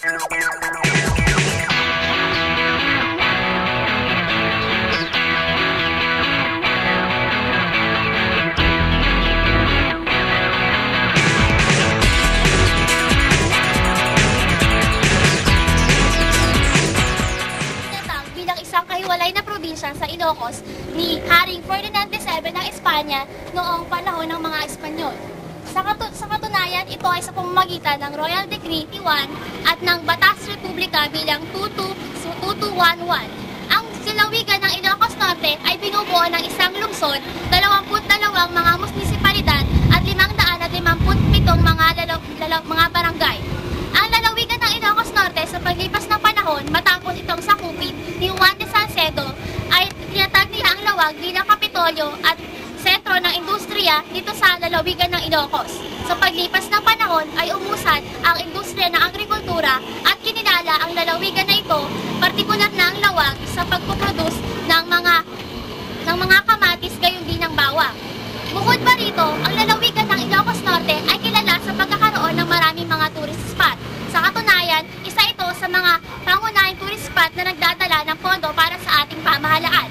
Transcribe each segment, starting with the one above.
Sa Ilocos ni Haring Ferdinand VII ng Espanya noong panahon ng mga Espanyol. Sa katunayan, ito ay sa pamamagitan ng Royal Decree 1 at ng Batas Republika bilang 2211. Ang lalawigan ng Ilocos Norte ay binubuo ng isang lungsod, 22 mga munisipalidad at 557 mga barangay. Ang lalawigan ng Ilocos Norte sa paglipas ng panahon matapos itong sakupin ni Juan de Salcedo ay tinatag nila ang lawag bilang Kapitolyo at sentro ng industriya dito sa lalawigan ng Ilocos. Sa paglipas ng panahon ay umusad ang industriya ng agrikultura at kinilala ang lalawigan na ito, partikular na ang lawag sa pagpuproduce ng mga kamatis gayon din ng bawang. Bukod pa rito, ang lalawigan ng Ilocos Norte ay kilala sa pagkakaroon ng maraming mga tourist spot. Sa katunayan, isa ito sa mga pangunahing tourist spot na nagdadala ng pondo para sa ating pamahalaan.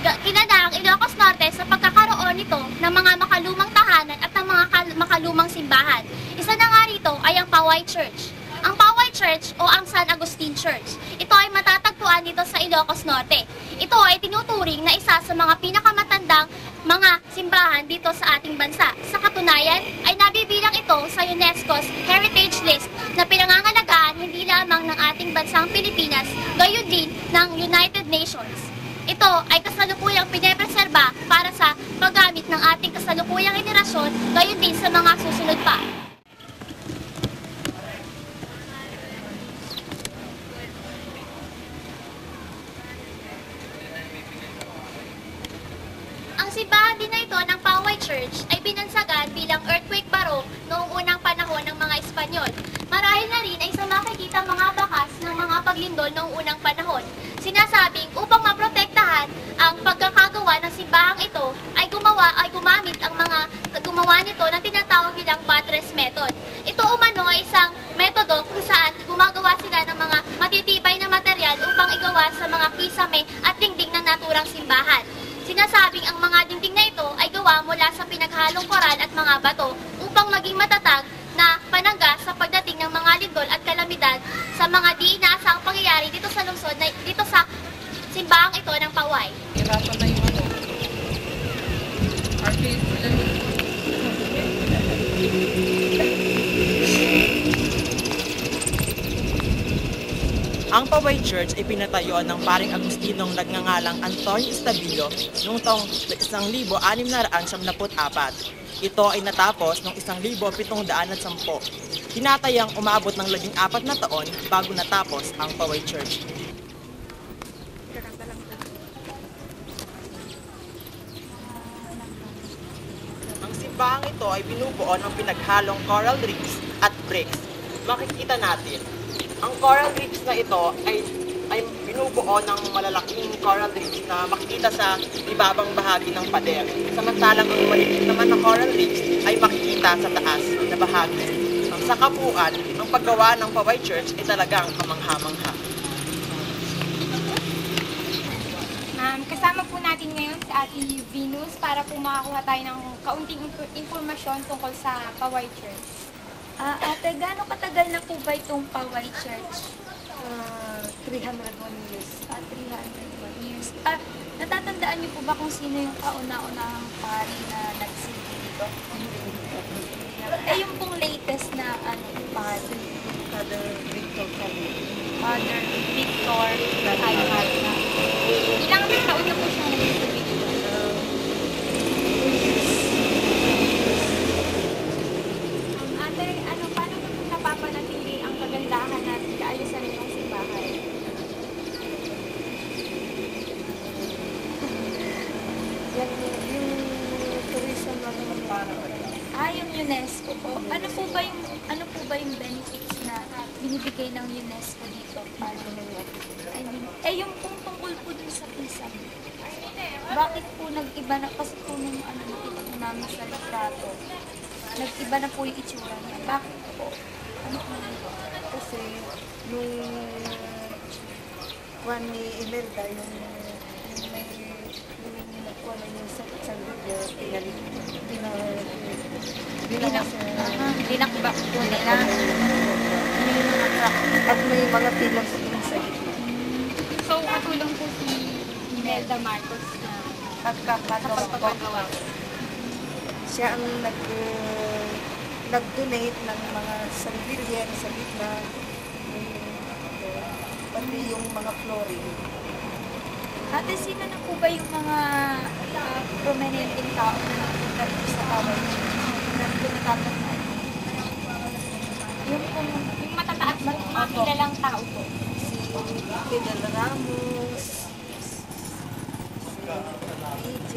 Kilala ang Ilocos Norte sa pagkakaroon nito ng mga makalumang tahanan at ng mga makalumang simbahan. Isa na nga rito ay ang Paway Church. Ang Paway Church o ang San Agustin Church. Ito ay matatagpuan dito sa Ilocos Norte. Ito ay tinuturing na isa sa mga pinakamatandang mga simbahan dito sa ating bansa. Sa katunayan, ay nabibilang ito sa UNESCO's Heritage List na pinangangalagaan hindi lamang ng ating bansang Pilipinas, gayon din ng United Nations. Ito ay kasalukuyang pinepreserba para sa paggamit ng ating kasalukuyang henerasyon, gayon din sa mga susunod pa. Ang simbahan din na ito ng Paway Church ay binansagan bilang earthquake barrow noong unang panahon ng mga Espanyol. Marahil na rin ay sa makikita mga bakas ng mga paglindol noong unang panahon. Sinasabing upang maprotektahan ang pagkakagawa ng simbahang ito ay gumamit ang mga gumawa nito ng tinatawag nilang buttress method. Ito umano ay isang metodo kung saan gumagawa sila ng mga matitibay na material upang igawa sa mga kisame at dingding ng naturang simbahan. Sinasabing ang mga dingding na ito ay gawa mula sa pinaghalong koral at mga bato upang maging matatag na panangga sa pagdating ng mga lindol at kalamidad sa mga di inaasang pangyayari dito sa lungsod, dito sa simbahang ito ng Paway. Hirapan na yung arcade. Ang Paway Church ay pinatayuan ng paring Agustinong nagngangalang Antonio Estabillo noong taong 1674. Ito ay natapos noong 1710. Tinatayang umabot ng 14 na taon bago natapos ang Paway Church. Ang simbahang ito ay binubuo ng pinaghalong coral reefs at bricks. Makikita natin, ang coral reefs na ito ay binubuo ng malalaking coral reefs na makikita sa ibabang bahagi ng pader. Samantalang ang maliliit naman na coral reefs ay makikita sa taas na bahagi. Sa kabuuan, ang paggawa ng Paway Church ay talagang kamangha-mangha. Kasama po natin ngayon si Ate Venus para po makakuha tayo ng kaunting impormasyon tungkol sa Paway Church. Ate, gaano katagal na po ba itong Paway Church? 301 years. 301 years. Natatandaan niyo po ba kung sino yung kauna-unahang pari na nagsilbi dito? Yung pong latest na pari. Father Victor Calma. Father Victor Calma. Ilang taon na po siyang nagsilbi dito? Ate, paano na po napapanatili ang kagandahan at kaayusan nitong simbahan? Yung tourism na naman para Yung UNESCO po. Ano po ba yung benefits na binibigay ng UNESCO dito? Yung pong tungkol po dun sa PISA. Bakit po nag-iba na, kasi po nung nakita po namin sa litrato, nag-iba na po yung itsura niya. Bakit po? Ano po? kasi kasi nung one ni Imelda, yung may yung nagkuha na yung sa video, Dinakbak po nila. May mga crack. at may mga pilos din sa gitna. So, katulong po si Imelda Marcos na At kakagawa ko. pagpapagawa. Siya ang nag-donate ng mga sandilyer sa gitna, pati yung mga flooring. Ate, sino na po ba yung mga prominenteng tao na napunta dito sa Kaway na natatandaan? Yung matataas na mga kilalang tao po. Si Fidel Ramos, si DJ,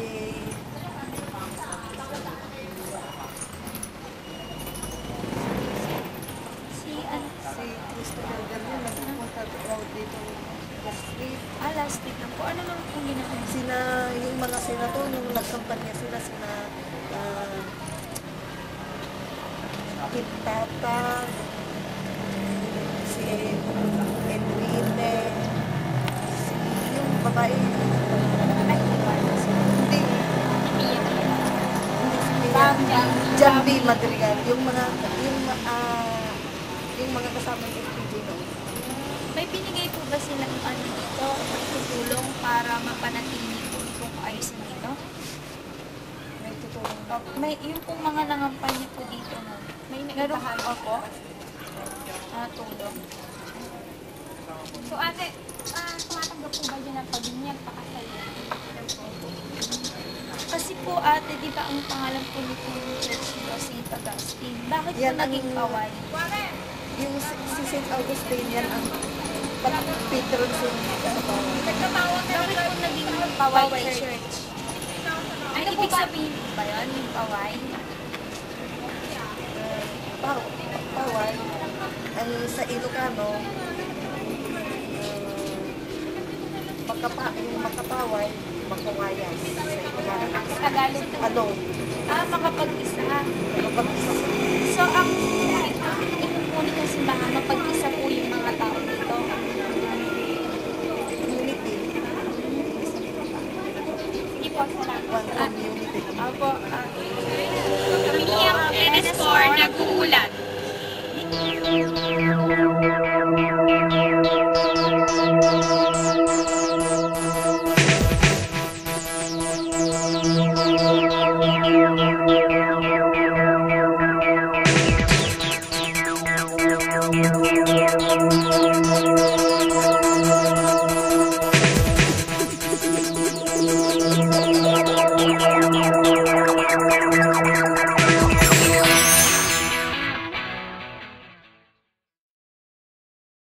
Si, ano, si Christopher Garcia, nagpunta daw dito last week. last week na po. Ano naman po ginawa? Sina, yung mga senator, nung nagkampanya sila, Quintata, si Enrique, yung babae, hindi, Jambi Madrigal, yung mga kasama ng FPJ noon. May binigay po ba silang ano dito, tutulong para mapanatili po itong ayos dito? May tutulong. May yung pong mga nangampanya po dito no. May nagkahalo po. Tulong. So, ate, tumatanggap po ba dyan ng pabinyag, pakasaya? Kasi po ate, di ba ang pangalan po nito yung Church nito, St. Augustine? Bakit po Yan ang- naging Kaway? Yung si St. Augustine, yan ang patron sa Bakit po naging Kaway Church? Ano ibig sabihin po ba yun, yung Kaway? Paway. Ang sa Ilocano, yung makapaway, makawayas. Sa Ilocano. Tagalog po. Alone. Makapag-isa. Makapag-isa. So, ang ipupunin ng simbahan, mapag-isa po yung mga tao dito. Unity. Hindi po, salamat. One community. Apo, Pamilya NS4 nag-uulan. Thank